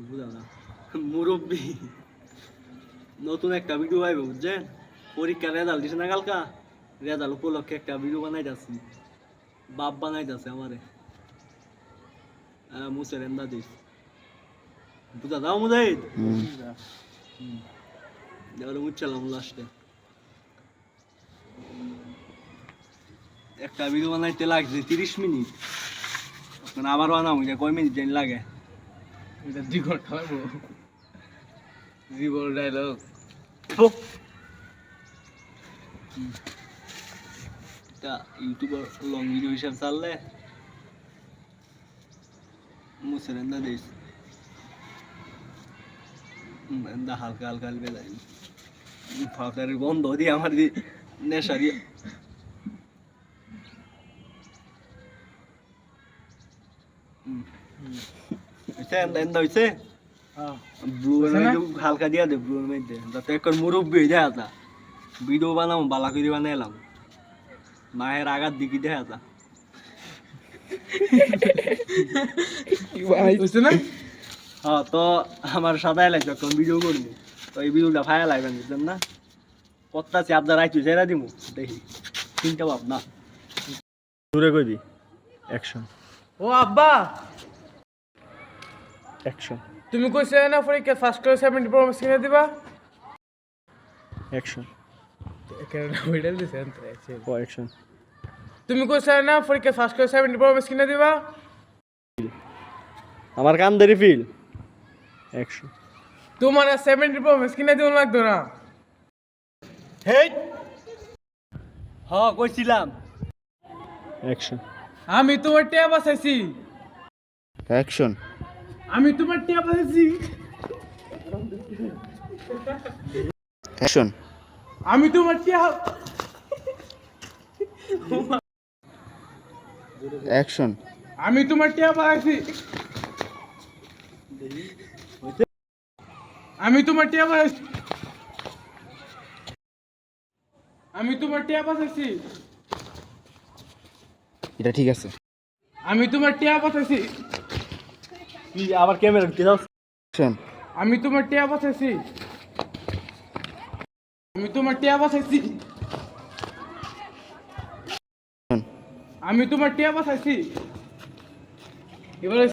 বুঝা না মুরব্বী নতুন একটা ভিডিও আইবে বুঝছেন পরীক্ষার রেজাল্ট দিছে না কালকা রেজাল্ট উপলক্ষে একটা ভিডিও বানাইতাছি বাপ বানাইতাছে আমারে মুসের এন্দা দিস বুঝা দাও মুজাহিদ এবারে মুচ্ছালাম লাস্টে একটা ভিডিও বানাইতে লাগছে 30 মিনিট এখন আবার বানাবো এটা কয় মিনিট জানি লাগে এটা 2 ঘন্টা হইব জীবন ডায়লগ এটা ইউটিউবার লং ভিডিও হিসাব চাললে মুসের এন্দা দিস এন্দা হালকা হালকা হালকা যাই ফাঁকারের বন্ধ দিয়ে আমার নেশা দিয়ে এন্দা হয়েছে হালকা দিয়া দে ব্লুর মধ্যে যাতে এখন মুরব্বী দেখা যা ভিডিও বানাবো বালা করে বানাইলাম মায়ের আগার দিকে দেখা যা না হ্যাঁ তো আমার সাদাই লাগছে এখন ভিডিও করবো তো এই ভিডিওটা ফায়া লাগবেন বুঝলেন না কত্তাছি আপনার আইছু ছেড়া দিমু দেখি চিন্তা ভাবনা দূরে কইবি অ্যাকশন ও আব্বা অ্যাকশন তুমি কইছে না পরীক্ষা ফার্স্ট ক্লাস 70 প্রো কিনে দিবা অ্যাকশন কেন মেডেল দিছেন তো ও অ্যাকশন তুমি কইছে না পরীক্ষা ফার্স্ট ক্লাস 70 প্রো কিনে দিবা আমার কান ধরে ফিল অ্যাকশন তোমার 70 প্রো কিনে দিও লাগতো না হেই হ্যাঁ কইছিলাম অ্যাকশন আমি তোমার টিয়া বাঁচাইছি অ্যাকশন আমি তোমার টিয়া বাঁচাইছি অ্যাকশন আমি তোমার টিয়া অ্যাকশন আমি তোমার টিয়া বাঁচাইছি আমি তোমার টিয়া বাঁচাইছি আমি তোমার টিয়া বাঁচাইছি এটা ঠিক আছে আমি তোমার টিয়া বাঁচাইছি কি আবার ক্যামেরা কে দাও অ্যাকশন আমি তোমার টিয়া বাঁচাইছি আমি তোমার টিয়া বাঁচাইছি আমি তোমার টিয়া বাঁচাইছি এবারে